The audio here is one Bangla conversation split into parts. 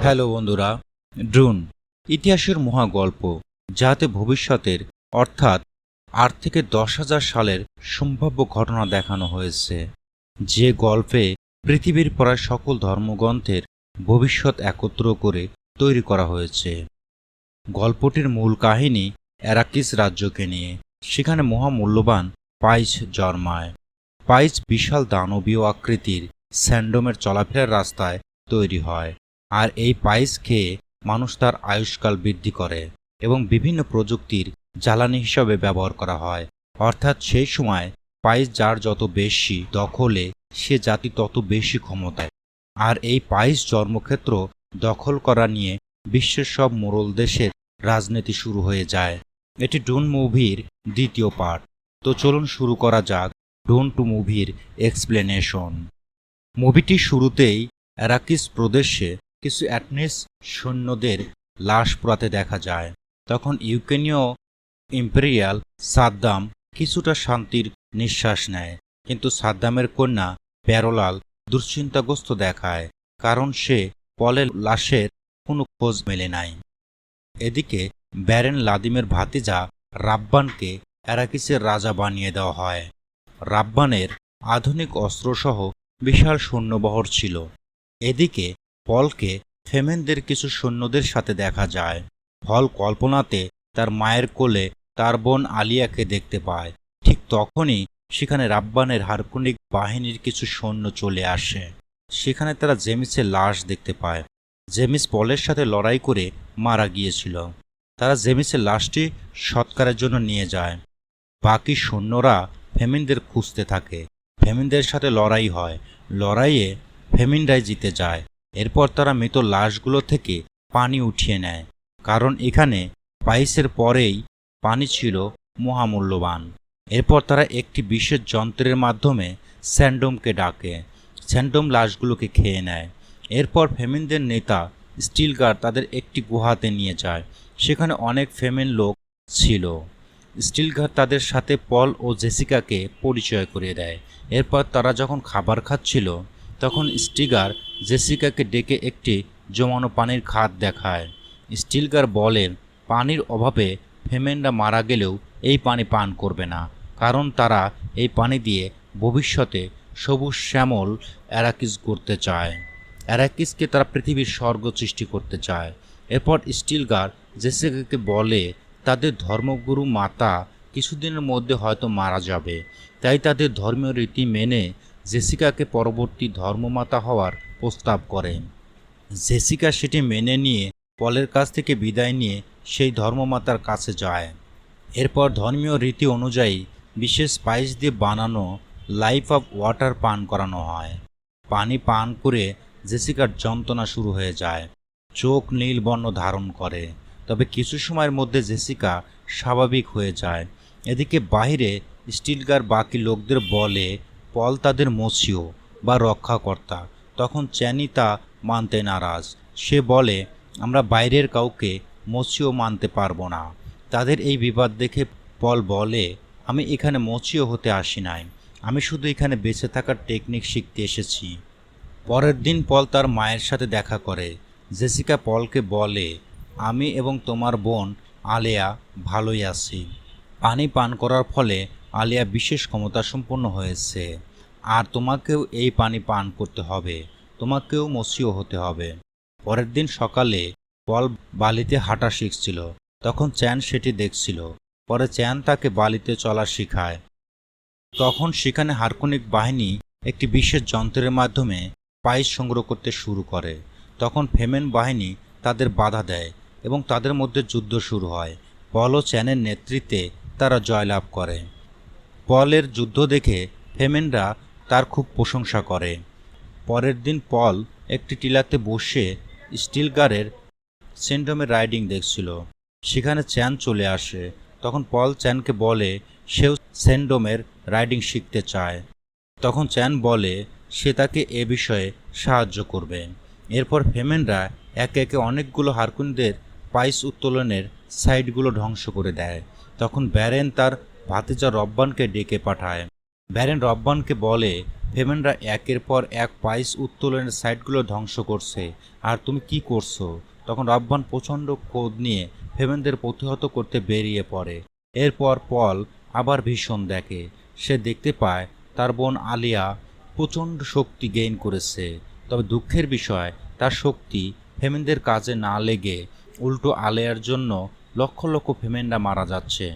হ্যালো বন্ধুরা, ড্রোন ইতিহাসের মহাগল্প যাতে ভবিষ্যতের অর্থাৎ 8 থেকে 10,000 সালের সম্ভাব্য ঘটনা দেখানো হয়েছে। যে গল্পে পৃথিবীর প্রায় সকল ধর্মগ্রন্থের ভবিষ্যৎ একত্র করে তৈরি করা হয়েছে। গল্পটির মূল কাহিনী অ্যারাকিস রাজ্যকে নিয়ে। সেখানে মহামূল্যবান পাইস জন্মায়। পাইস বিশাল দানবীয় আকৃতির স্যান্ডোমের চলাফেরার রাস্তায় তৈরি হয়, আর এই পাইস খেয়ে মানুষ তার আয়ুষ্কাল বৃদ্ধি করে এবং বিভিন্ন প্রযুক্তির জ্বালানি হিসাবে ব্যবহার করা হয়। অর্থাৎ সেই সময় পাইস যার যত বেশি দখলে, সে জাতি তত বেশি ক্ষমতায়। আর এই পাইস জন্মক্ষেত্র দখল করা নিয়ে বিশ্বের সব মোড়ল দেশের রাজনীতি শুরু হয়ে যায়। এটি ডুন মুভির দ্বিতীয় পার্ট। তো চলুন শুরু করা যাক ডুন টু মুভির এক্সপ্লেনেশন। মুভিটির শুরুতেই অ্যারাকিস প্রদেশে কিছু অ্যাটনিস সৈন্যদের লাশ পোড়াতে দেখা যায়। তখন ইউক্রেনীয় ইম্পেরিয়াল সাদ্দাম কিছুটা শান্তির নিঃশ্বাস নেয়, কিন্তু সাদ্দামের কন্যা প্যারোলাল দুশ্চিন্তাগ্রস্ত দেখায়, কারণ সে পলের লাশের কোনো খোঁজ মেলে নাই। এদিকে ব্যারেন লাদিমের ভাতিজা রাব্বানকে অ্যারাকিসের রাজা বানিয়ে দেওয়া হয়। রাব্বানের আধুনিক অস্ত্রসহ বিশাল সৈন্যবহর ছিল। এদিকে পলকে ফেমেনদের কিছু সৈন্যদের সাথে দেখা যায়। পল কল্পনাতে তার মায়ের কোলে তার বোন আলিয়াকে দেখতে পায়। ঠিক তখনই সেখানে রাব্বানের হারকুনিক বাহিনীর কিছু সৈন্য চলে আসে। সেখানে তারা জেমিসের লাশ দেখতে পায়। জেমিস পলের সাথে লড়াই করে মারা গিয়েছিল। তারা জেমিসের লাশটি সৎকারের জন্য নিয়ে যায়। বাকি সৈন্যরা ফেমিনদের খুঁজতে থাকে। ফেমিনদের সাথে লড়াই হয়। লড়াইয়ে ফেমিনরাই জিতে যায়। এরপর তারা মৃত লাশগুলো থেকে পানি উঠিয়ে নেয়, কারণ এখানে পাইসের পরেই পানি ছিল মহামূল্যবান। এরপর তারা একটি বিশেষ যন্ত্রের মাধ্যমে স্যান্ডোমকে ডাকে। স্যান্ডোম লাশগুলোকে খেয়ে নেয়। এরপর ফেমিনদের নেতা স্টিলগার তাদের একটি গুহাতে নিয়ে যায়। সেখানে অনেক ফেমিন লোক ছিল। স্টিলগার তাদের সাথে পল ও জেসিকাকে পরিচয় করিয়ে দেয়। এরপর তারা যখন খাবার খাচ্ছিল, তখন স্টিলগার জেসিকাকে ডেকে একটি জমানো পানির খাত দেখায়। স্টিলগার বলেন পানির অভাবে ফেমেনরা মারা গেলেও এই পানি পান করবে না, কারণ তারা এই পানি দিয়ে ভবিষ্যতে সবুজ শ্যামল অ্যারাকিস করতে চায়। অ্যারাকিসকে তারা পৃথিবীর স্বর্গ সৃষ্টি করতে চায়। এরপর স্টিলগার জেসিকাকে বলে তাদের ধর্মগুরু মাতা কিছুদিনের মধ্যে হয়তো মারা যাবে, তাই তাদের ধর্মীয় রীতি মেনে জেসিকাকে পরবর্তী ধর্মমাতা হওয়ার প্রস্তাব করে। জেসিকা সেটি মেনে নিয়ে পলের কাছ থেকে বিদায় নিয়ে সেই ধর্মমাতার কাছে যায়। এরপর ধর্মীয় রীতি অনুযায়ী বিশেষ স্পাইস দিয়ে বানানো লাইফ অফ ওয়াটার পান করানো হয়। পানি পান করে জেসিকার যন্ত্রণা শুরু হয়ে যায়। চোখ নীল বর্ণ ধারণ করে, তবে কিছু সময়ের মধ্যে জেসিকা স্বাভাবিক হয়ে যায়। এদিকে বাইরে স্টিলগার বাকি লোকদের বলে পল তাদের মসিও বা রক্ষাকর্তা। তখন চ্যানি তা মানতে নারাজ। সে বলে আমরা বাইরের কাউকে মসিও মানতে পারবো না। তাদের এই বিবাদ দেখে পল বলে আমি এখানে মসিও হতে আসি নাই, আমি শুধু এখানে বেঁচে থাকার টেকনিক শিখতে এসেছি। পরের দিন পল তার মায়ের সাথে দেখা করে। জেসিকা পলকে বলে আমি এবং তোমার বোন আলিয়া ভালোই আছি। পানি পান করার ফলে আলিয়া বিশেষ ক্ষমতাসম্পন্ন হয়েছে, আর তোমাকেও এই পানি পান করতে হবে, তোমাকেও মসিও হতে হবে। পরের দিন সকালে পল বালিতে হাঁটা শিখছিল। তখন চ্যান সেটি দেখছিল। পরে চ্যান তাকে বালিতে চলা শেখায়। তখন সেখানে হারকুনিক বাহিনী একটি বিশেষ যন্ত্রের মাধ্যমে পাইস সংগ্রহ করতে শুরু করে। তখন ফেমেন বাহিনী তাদের বাধা দেয় এবং তাদের মধ্যে যুদ্ধ শুরু হয়। পল ও চ্যানের নেতৃত্বে তারা জয়লাভ করে। পলের যুদ্ধ দেখে ফেমেনরা তার খুব প্রশংসা করে। পরের দিন পল একটি টিলাতে বসে স্টিলগারের স্যান্ডোমের রাইডিং দেখছিল। সেখানে চ্যান চলে আসে। তখন পল চ্যানকে বলে সেও স্যান্ডোমের রাইডিং শিখতে চায়। তখন চ্যান বলে সে তাকে এ বিষয়ে সাহায্য করবে। এরপর ফেমেনরা একে একে অনেকগুলো হারকুনদের পাইস উত্তোলনের সাইটগুলো ধ্বংস করে দেয়। তখন ব্যারেন তার ভাতিজা রব্বানকে ডেকে পাঠায়। ব্যারেন রব্বানকে বলে ফেমেনরা একের পর এক পাইস উত্তোলনের সাইটগুলো ধ্বংস করছে, আর তুমি কি করছো? তখন রব্বান প্রচণ্ড ক্রোধ নিয়ে ফেমেনদের প্রতিহত করতে বেরিয়ে পড়ে। এরপর পল আবার ভীষণ দেখে। সে দেখতে পায় তার বোন আলিয়া প্রচণ্ড শক্তি গেইন করেছে। তবে দুঃখের বিষয়, তার শক্তি ফেমেনদের কাজে না লেগে উল্টো আলিয়ার জন্য লক্ষ লক্ষ ফেমেনরা মারা যাচ্ছে।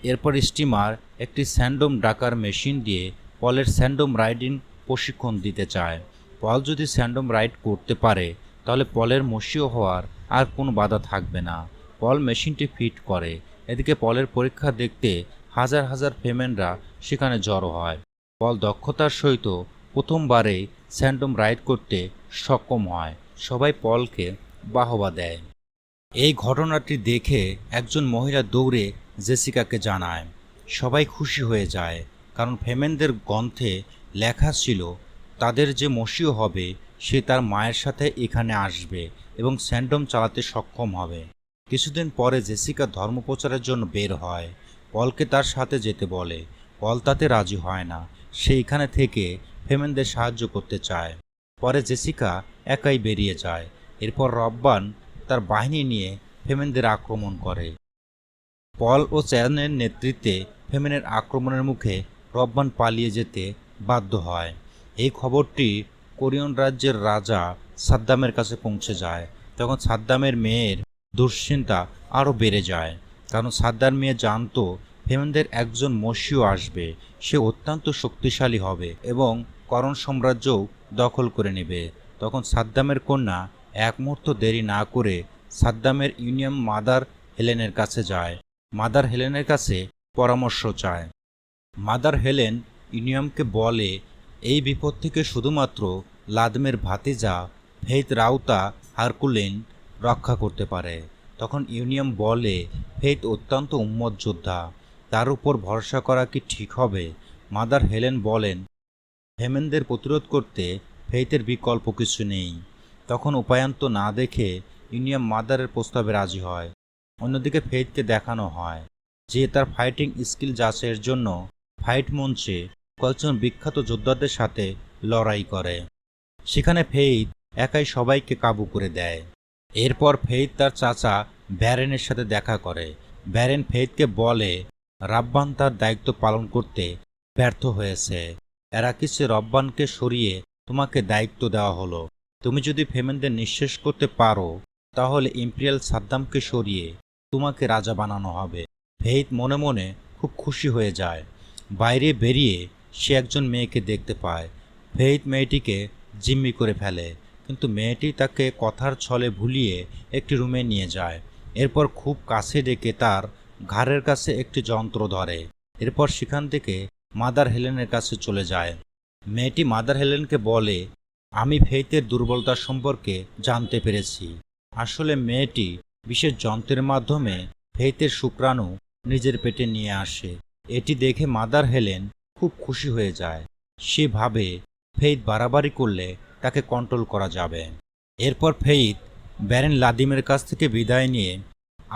এরপর স্টিমার একটি স্যান্ডম ডাকার মেশিন দিয়ে পলের স্যান্ডম রাইডিং প্রশিক্ষণ দিতে চায়। পল যদি স্যান্ডম রাইড করতে পারে তাহলে পলের মসীয় হওয়ার আর কোনো বাধা থাকবে না। পল মেশিনটি ফিট করে। এদিকে পলের পরীক্ষা দেখতে হাজার হাজার ফেমেনরা সেখানে জড়ো হয়। পল দক্ষতার সহিত প্রথমবারেই স্যান্ডম রাইড করতে সক্ষম হয়। সবাই পলকে বাহবা দেয়। এই ঘটনাটি দেখে একজন মহিলা দৌড়ে জেসিকাকে জানায়। সবাই খুশি হয়ে যায়, কারণ ফেমেনদের গ্রন্থে লেখা ছিল তাদের যে মসীয় হবে সে তার মায়ের সাথে এখানে আসবে এবং স্যান্ডম চালাতে সক্ষম হবে। কিছুদিন পরে জেসিকা ধর্মপ্রচারের জন্য বের হয়। পলকে তার সাথে যেতে বলে। পল তাতে রাজি হয় না। সে এখানে থেকে ফেমেনদের সাহায্য করতে চায়। পরে জেসিকা একাই বেরিয়ে যায়। এরপর রব্বান তার বাহিনী নিয়ে ফেমেনদের আক্রমণ করে। পল ও চ্যানের নেতৃত্বে ফেমেনের আক্রমণের মুখে রব্বান পালিয়ে যেতে বাধ্য হয়। এই খবরটি কোরিয়ন রাজ্যের রাজা সাদ্দামের কাছে পৌঁছে যায়। তখন সাদ্দামের মেয়ের দুশ্চিন্তা আরও বেড়ে যায়, কারণ সাদ্দার মেয়ে জানতো ফেমেনদের একজন মসীয় আসবে। সে অত্যন্ত শক্তিশালী হবে এবং করণ সাম্রাজ্যও দখল করে নেবে। তখন সাদ্দামের কন্যা এক মুহূর্ত দেরি না করে সাদ্দামের ইউনিয়ম মাদার হেলেনের কাছে যায়। মাদার হেলেনের কাছে পরামর্শ চায়। মাদার হেলেন ইউনিয়মকে বলে এই বিপদ থেকে শুধুমাত্র লাদমের ভাতিজা ফেইথ রাউতা হারকুলিন রক্ষা করতে পারে। তখন ইউনিয়ম বলে ফেইথ অত্যন্ত উম্মত যোদ্ধা, তার উপর ভরসা করা কি ঠিক হবে? মাদার হেলেন বলেন ফেমেনদের প্রতিরোধ করতে ফেইথের বিকল্প কিছু নেই। তখন উপায়ান্ত না দেখে ইউনিয়ম মাদারের প্রস্তাবে রাজি হয়। অন্যদিকে ফেইথকে দেখানো হয় যে তার ফাইটিং স্কিল যাচাইয়ের জন্য ফাইট মঞ্চে কয়েকজন বিখ্যাত যোদ্ধাদের সাথে লড়াই করে। সেখানে ফেইথ একাই সবাইকে কাবু করে দেয়। এরপর ফেইথ তার চাচা ব্যারেনের সাথে দেখা করে। ব্যারেন ফেইথকে বলে রাব্বান তার দায়িত্ব পালন করতে ব্যর্থ হয়েছে। এরাকিসে রব্বানকে সরিয়ে তোমাকে দায়িত্ব দেওয়া হলো। তুমি যদি ফেমেনদের নিঃশেষ করতে পারো তাহলে ইম্পেরিয়াল সাদ্দামকে সরিয়ে তোমাকে রাজা বানানো হবে। ফেইথ মনে মনে খুব খুশি হয়ে যায়। বাইরে বেরিয়ে সে একজন মেয়েকে দেখতে পায়। ফেইথ মেয়েটিকে জিম্মি করে ফেলে, কিন্তু মেয়েটি তাকে কথার ছলে ভুলিয়ে একটি রুমে নিয়ে যায়। এরপর খুব কাছে ডেকে তার ঘাড়ের কাছে একটি যন্ত্র ধরে। এরপর সেখান থেকে মাদার হেলেনের কাছে চলে যায়। মেয়েটি মাদার হেলেনকে বলে আমি ফেইথের দুর্বলতা সম্পর্কে জানতে পেরেছি। আসলে মেয়েটি বিশেষ যন্ত্রের মাধ্যমে ফেইথের শুক্রাণু নিজের পেটে নিয়ে আসে। এটি দেখে মাদার হেলেন খুব খুশি হয়ে যায়। সে ভাবে ফেইথ বাড়াবাড়ি করলে তাকে কন্ট্রোল করা যাবে। এরপর ফেইথ ব্যারেন লাদিমের কাছ থেকে বিদায় নিয়ে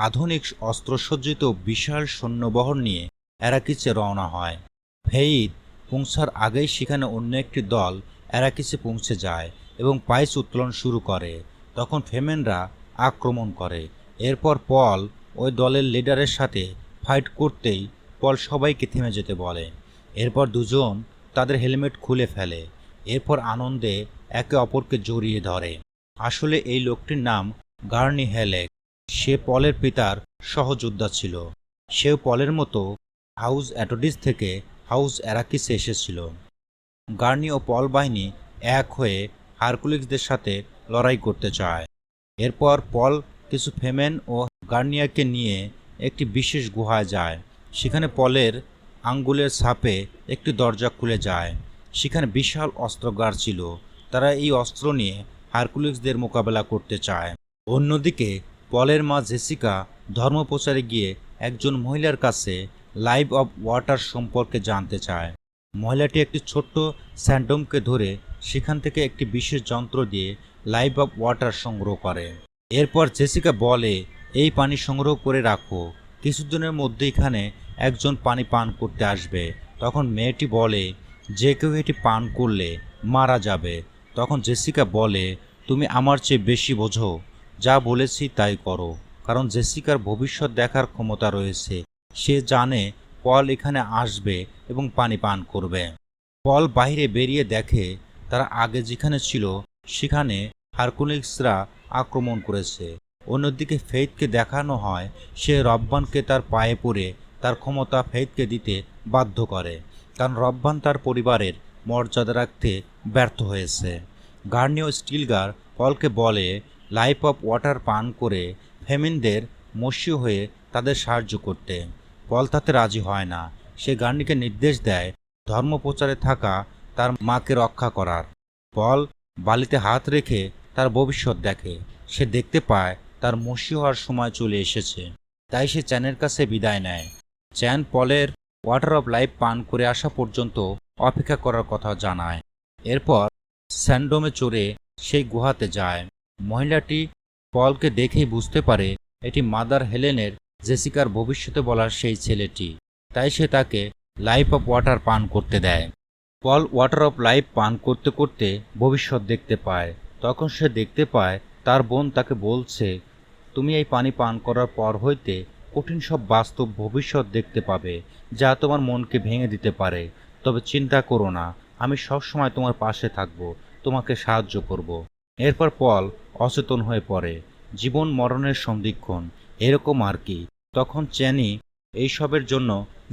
আধুনিক অস্ত্রসজ্জিত বিশাল সৈন্যবহর নিয়ে এরাকিসে রওনা হয়। ফেইথ পৌঁছার আগেই সেখানে অন্য একটি দল এরাকিসে পৌঁছে যায় এবং পাইস উত্তোলন শুরু করে। তখন ফেমেনরা আক্রমণ করে। এরপর পল ওই দলের লিডারের সাথে ফাইট করতেই পল সবাইকে থেমে যেতে বলে। এরপর দুজন তাদের হেলমেট খুলে ফেলে। এরপর আনন্দে একে অপরকে জড়িয়ে ধরে। আসলে এই লোকটির নাম গার্নি হেলেক। সে পলের পিতার সহযোদ্ধা ছিল। সেও পলের মতো হাউস অ্যাটোডিস থেকে হাউস এরাকিসে এসেছিল। গার্নি ও পল বাহিনী এক হয়ে হারকুলিসদের সাথে লড়াই করতে চায়। এরপর পল কিছু ফেমেন ও গার্নিয়াকে নিয়ে একটি বিশেষ গুহায় যায়। সেখানে পলের আঙ্গুলের ছাপে একটি দরজা খুলে যায়। সেখানে বিশাল অস্ত্রাগার ছিল। তারা এই অস্ত্র নিয়ে হারকুলিসদের মোকাবেলা করতে চায়। অন্যদিকে পলের মা জেসিকা ধর্মপ্রচারে গিয়ে একজন মহিলার কাছে লাইভ অব ওয়াটার সম্পর্কে জানতে চায়। মহিলাটি একটি ছোট্ট স্যান্ডমকে ধরে সেখান থেকে একটি বিশেষ যন্ত্র দিয়ে লাইভ অব ওয়াটার সংগ্রহ করে। এরপর জেসিকা বলে এই পানি সংগ্রহ করে রাখো, কিছুদিনের মধ্যে এখানে একজন পানি পান করতে আসবে। তখন মেয়েটি বলে যে কেউ এটি পান করলে মারা যাবে। তখন জেসিকা বলে, তুমি আমার চেয়ে বেশি বোঝো, যা বলেছি তাই করো। কারণ জেসিকার ভবিষ্যৎ দেখার ক্ষমতা রয়েছে। সে জানে পল এখানে আসবে এবং পানি পান করবে। পল বাইরে বেরিয়ে দেখে তারা আগে যেখানে ছিল সেখানে হারকুলিসরা আক্রমণ করেছে। অন্যদিকে ফেইথকে দেখানো হয় সে রব্বানকে তার পায়ে পড়ে তার ক্ষমতা ফেইথকে দিতে বাধ্য করে, কারণ রব্বান তার পরিবারের মর্যাদা রাখতে ব্যর্থ হয়েছে। গার্নিও স্টিলগার পলকে বলে লাইফ অফ ওয়াটার পান করে ফেমিনদের মসীয় হয়ে তাদের সাহায্য করতে। পল তাতে রাজি হয় না। সে গার্নিকে নির্দেশ দেয় ধর্মপ্রচারে থাকা তার মাকে রক্ষা করার। পল বালিতে হাত রেখে তার ভবিষ্যৎ দেখে। সে দেখতে পায় তার মসীয় হওয়ার সময় চলে এসেছে। তাই সে চ্যানের কাছে বিদায় নেয়। চ্যান পলের ওয়াটার অফ লাইফ পান করে আসা পর্যন্ত অপেক্ষা করার কথা জানায়। এরপর স্যান্ডোমে চড়ে সেই গুহাতে যায়। মহিলাটি পলকে দেখেই বুঝতে পারে এটি মাদার হেলেনের জেসিকার ভবিষ্যতে বলার সেই ছেলেটি। তাই সে তাকে লাইফ অফ ওয়াটার পান করতে দেয়। পল ওয়াটার অফ লাইফ পান করতে করতে ভবিষ্যৎ দেখতে পায়। তখন সে দেখতে পায় তার বোন তাকে বলছে, তুমি এই পানি পান করার পর হইতে কঠিন সব বাস্তব ভবিষ্যৎ দেখতে পাবে, যা তোমার মনকে ভেঙে দিতে পারে। তবে চিন্তা করো না, আমি সবসময় তোমার পাশে থাকব, তোমাকে সাহায্য করব। এরপর পল অচেতন হয়ে পড়ে। জীবন মরণের সন্ধিক্ষণ, এরকম আর কি। তখন চ্যানি এইসবের জন্য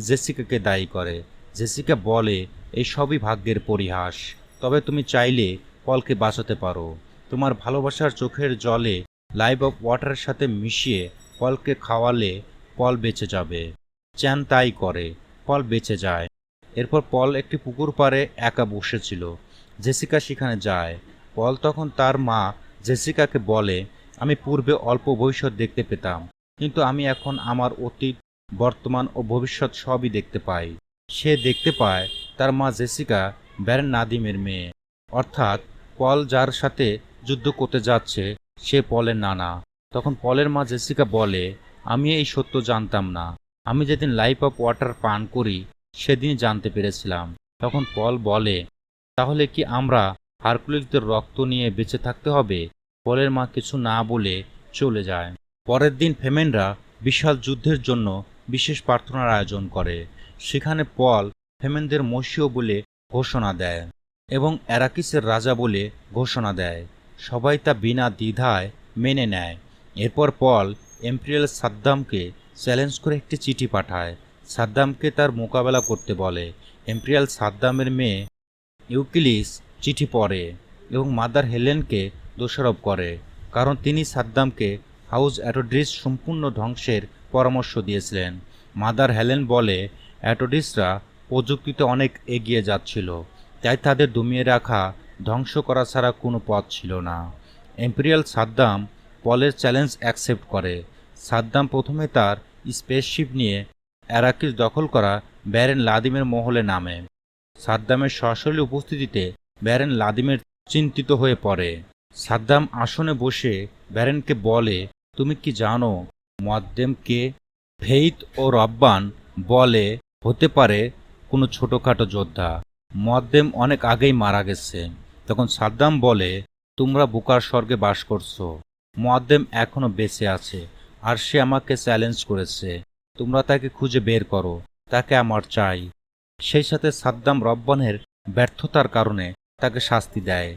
জেসিকাকে দায়ী করে। জেসিকা বলে এই সবই ভাগ্যের পরিহাস, তবে তুমি চাইলে পলকে বাঁচাতে পারো। তোমার ভালোবাসার চোখের জলে লাইফ অফ ওয়াটারের সাথে মিশিয়ে পলকে খাওয়ালে পল বেঁচে যাবে। চ্যান তাই করে, পল বেঁচে যায়। এরপর পল একটি পুকুর পাড়ে একা বসেছিল। জেসিকা সেখানে যায়। পল তখন তার মা জেসিকাকে বলে, আমি পূর্বে অল্প ভবিষ্যৎ দেখতে পেতাম, কিন্তু আমি এখন আমার অতীত, বর্তমান ও ভবিষ্যৎ সবই দেখতে পাই। সে দেখতে পায় তার মা জেসিকা ব্যারেন নাদিমের মেয়ে, অর্থাৎ পল যার সাথে যুদ্ধ করতে যাচ্ছে সে পলের নানা। তখন পলের মা জেসিকা বলে, আমি এই সত্য জানতাম না। আমি যেদিন লাইফ অফ ওয়াটার পান করি সেদিন জানতে পেরেছিলাম। তখন পল বলে, তাহলে কি আমরা হারকুলিসদের রক্ত নিয়ে বেঁচে থাকতে হবে? পলের মা কিছু না বলে চলে যায়। পরের দিন ফেমেনরা বিশাল যুদ্ধের জন্য বিশেষ প্রার্থনার আয়োজন করে। সেখানে পল ফেমেনদের মসীয় বলে ঘোষণা দেয় এবং অ্যারাকিসের রাজা বলে ঘোষণা দেয়। সবাই তা বিনা দ্বিধায় মেনে নেয়। এরপর পল এম্পেরিয়াল সাদ্দামকে চ্যালেঞ্জ করে একটি চিঠি পাঠায়। সাদ্দামকে তার মোকাবেলা করতে বলে। এম্পেরিয়াল সাদ্দামের মেয়ে ইউকিলিস চিঠি পড়ে এবং মাদার হেলেনকে দোষারোপ করে, কারণ তিনি সাদ্দামকে হাউস অ্যাটোডিস সম্পূর্ণ ধ্বংসের পরামর্শ দিয়েছিলেন। মাদার হেলেন বলে অ্যাটোডিসরা প্রযুক্তিতে অনেক এগিয়ে যাচ্ছিল, তাই তাদের দমিয়ে রাখা, ধ্বংস করা ছাড়া কোনো পথ ছিল না। এম্পেরিয়াল সাদ্দাম পলের চ্যালেঞ্জ অ্যাকসেপ্ট করে। সাদ্দাম প্রথমে তার স্পেসশিপ নিয়ে অ্যারাকিস দখল করা ব্যারেন লাদিমের মহলে নামে। সাদ্দামের সশরীরে উপস্থিতিতে ব্যারেন লাদিমের চিন্তিত হয়ে পড়ে। সাদ্দাম আসনে বসে ব্যারেনকে বলে, তুমি কি জানো মুয়াদ্দেম কে? ফেইথ ও রব্বান বলে হতে পারে কোনো ছোটোখাটো যোদ্ধা। মুয়াদ্দেম অনেক আগেই মারা গেছে। তখন সাদ্দাম বলে, তোমরা বুকার স্বর্গে বাস করছো, মুয়াদ্দেম এখনো বেঁচে আছে আর সে আমাকে চ্যালেঞ্জ করেছে। তোমরা তাকে খুঁজে বের করো, তাকে আমার চাই। সেই সাথে সাদ্দাম রব্বানের ব্যর্থতার কারণে তাকে শাস্তি দেয়।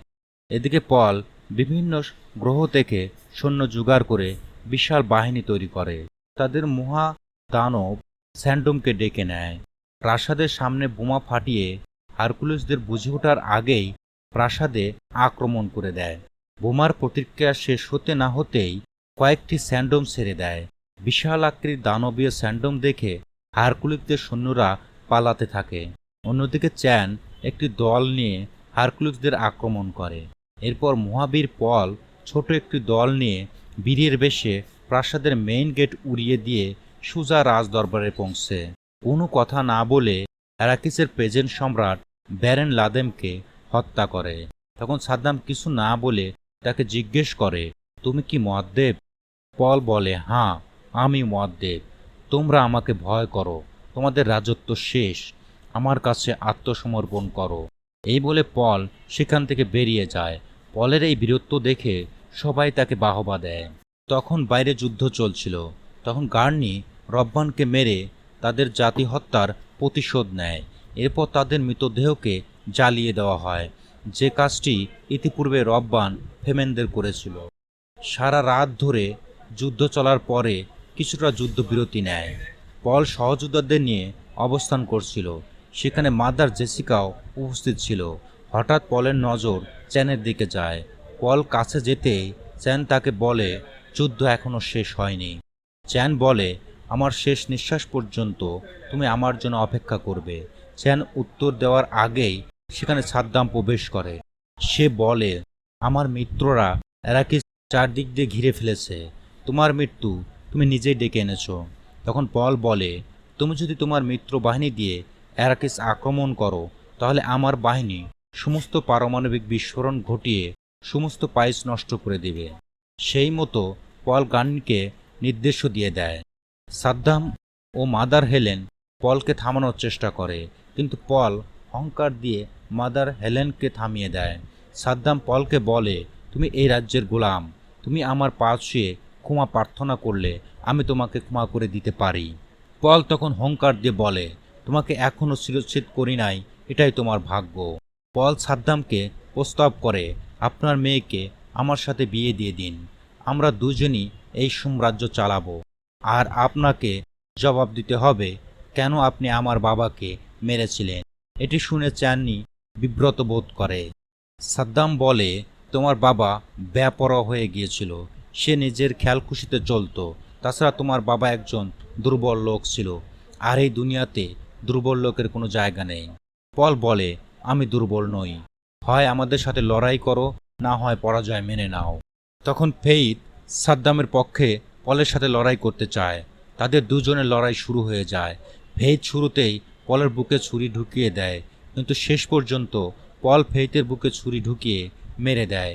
এদিকে পল বিভিন্ন গ্রহ থেকে সৈন্য জোগাড় করে বিশাল বাহিনী তৈরি করে। তাদের মহা দানব স্যান্ডোমকে ডেকে নেয়। প্রাসাদের সামনে বোমা ফাটিয়ে হারকুলিসদের বুঝে ওঠার আগেই প্রাসাদে আক্রমণ করে দেয়। বোমার প্রতিক্রিয়া শেষ হতে না হতেই কয়েকটি স্যান্ডোম ছেড়ে দেয়। বিশাল আকৃতির দানবীয় স্যান্ডোম দেখে হারকুলিসদের সৈন্যরা পালাতে থাকে। অন্যদিকে চ্যান একটি দল নিয়ে হারকুলিসদের আক্রমণ করে। এরপর মহাবীর পল ছোট একটি দল নিয়ে বীরের বেশে প্রাসাদের মেইন গেট উড়িয়ে দিয়ে সুজা রাজদরবারে পৌঁছে। কোনো কথা না বলে অ্যারাকিসের প্রেজেন্ট সম্রাট ব্যারেন লাদেমকে হত্যা করে। তখন সাদ্দাম কিছু না বলে তাকে জিজ্ঞেস করে, তুমি কি মুয়াদ্দেব? পল বলে, হ্যাঁ, আমি মুয়াদ্দেব। তোমরা আমাকে ভয় করো, তোমাদের রাজত্ব শেষ। আমার কাছে আত্মসমর্পণ করো। এই বলে পল সেখান থেকে বেরিয়ে যায়। পলের এই বীরত্ব দেখে সবাই তাকে বাহবা দেয়। তখন বাইরে যুদ্ধ চলছিল। তখন গার্নি রব্বানকে মেরে তাদের জাতি হত্যার প্রতিশোধ নেয়। এরপর তাদের মৃতদেহকে জ্বালিয়ে দেওয়া হয়, যে কাজটি ইতিপূর্বে রব্বান ফেমেনদের করেছিল। সারা রাত ধরে যুদ্ধ চলার পরে কিছুটা যুদ্ধবিরতি নেয়। পল সহযোদ্ধাদের নিয়ে অবস্থান করছিল। সেখানে মাদার জেসিকাও উপস্থিত ছিল। হঠাৎ পলের নজর চ্যানের দিকে যায়। পল কাছে যেতেই চ্যান তাকে বলে, যুদ্ধ এখনো শেষ হয়নি। চ্যান বলে, আমার শেষ নিঃশ্বাস পর্যন্ত তুমি আমার জন্য অপেক্ষা করবে। চ্যান উত্তর দেওয়ার আগেই সেখানে সাদ্দাম প্রবেশ করে। সে বলে, আমার মিত্ররা এরাকে চারদিক দিয়ে ঘিরে ফেলেছে। তোমার মৃত্যু তুমি নিজেই ডেকে এনেছো। তখন পল বলে, তুমি যদি তোমার মিত্র বাহিনী দিয়ে অ্যারাকিস আক্রমণ করো, তাহলে আমার বাহিনী সমস্ত পারমাণবিক বিস্ফোরণ ঘটিয়ে সমস্ত পাইস নষ্ট করে দেবে। সেই মতো পল গার্নিকে নির্দেশও দিয়ে দেয়। সাদ্দাম ও মাদার হেলেন পলকে থামানোর চেষ্টা করে, কিন্তু পল অহংকার দিয়ে মাদার হেলেনকে থামিয়ে দেয়। সাদ্দাম পলকে বলে, তুমি এই রাজ্যের গোলাম। তুমি আমার পা ছুঁয়ে ক্ষমা প্রার্থনা করলে আমি তোমাকে ক্ষমা করে দিতে পারি। পল তখন হুঙ্কার দিয়ে বলে, তোমাকে এখনও শিরচ্ছেদ করি নাই, এটাই তোমার ভাগ্য। পল সাদ্দামকে প্রস্তাব করে, আপনার মেয়েকে আমার সাথে বিয়ে দিয়ে দিন। আমরা দুজনই এই সাম্রাজ্য চালাবো, আর আপনাকে জবাব দিতে হবে কেন আপনি আমার বাবাকে মেরেছিলেন। এটি শুনে চ্যানি বিব্রত বোধ করে। সাদ্দাম বলে, তোমার বাবা বেপরোয়া হয়ে গিয়েছিল। সে নিজের খেয়ালখুশিতে চলতো। তাছাড়া তোমার বাবা একজন দুর্বল লোক ছিল, আর এই দুনিয়াতে দুর্বল লোকের কোনো জায়গা নেই। পল বলে, আমি দুর্বল নই। হয় আমাদের সাথে লড়াই করো, না হয় পরাজয় মেনে নাও। তখন ফেইথ সাদ্দামের পক্ষে পলের সাথে লড়াই করতে চায়। তাদের দুজনের লড়াই শুরু হয়ে যায়। ফেইথ শুরুতেই পলের বুকে ছুরি ঢুকিয়ে দেয়, কিন্তু শেষ পর্যন্ত পল ফেইথের বুকে ছুরি ঢুকিয়ে মেরে দেয়।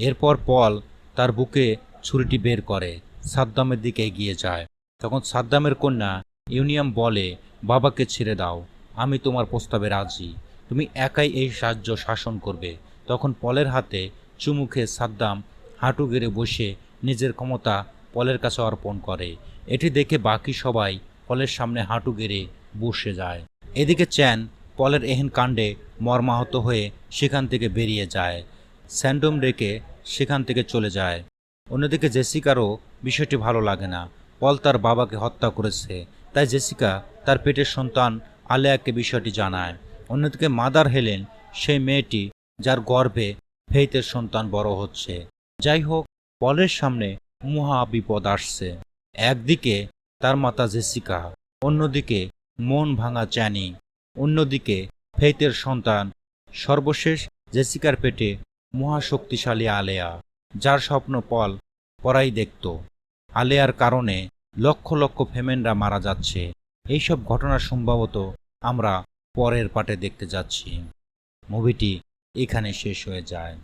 এরপর পল তার বুকে ছুরিটি বের করে সাদ্দামের দিকে এগিয়ে যায়। তখন সাদ্দামের কন্যা ইউনিয়াম বলে, বাবাকে ছেড়ে দাও, আমি তোমার প্রস্তাবে রাজি। তুমি একাই এই রাজ্য শাসন করবে। তখন পলের হাতে চুমু খেয়ে সাদ্দাম হাঁটু গেড়ে বসে নিজের ক্ষমতা পলের কাছে অর্পণ করে। এটি দেখে বাকি সবাই পলের সামনে হাঁটু গেড়ে বসে যায়। এদিকে চ্যান পলের এহেন কাণ্ডে মর্মাহত হয়ে সেখান থেকে বেরিয়ে যায়। স্যান্ডোম রেখে সেখান থেকে চলে যায়। অন্যদিকে জেসিকারও বিষয়টি ভালো লাগে না। পল তার বাবাকে হত্যা করেছে, তাই জেসিকা তার পেটের সন্তান আলেয়াকে বিষয়টি জানায়। অন্যদিকে মাদার হেলেন সেই মেয়েটি যার গর্ভে ফেইথের সন্তান বড় হচ্ছে। যাই হোক, পলের সামনে মহা বিপদ আসছে। একদিকে তার মাতা জেসিকা, অন্যদিকে মন ভাঙা চ্যানি, অন্যদিকে ফেইথের সন্তান, সর্বশেষ জেসিকার পেটে মহাশক্তিশালী আলেয়া, যার স্বপ্ন পল পরাই দেখত। আলেয়ার কারণে লক্ষ লক্ষ ফেমেনরা মারা যাচ্ছে। এইসব ঘটনা সম্ভবত আমরা পরের পার্টে দেখতে যাচ্ছি। মুভিটি এখানে শেষ হয়ে যায়।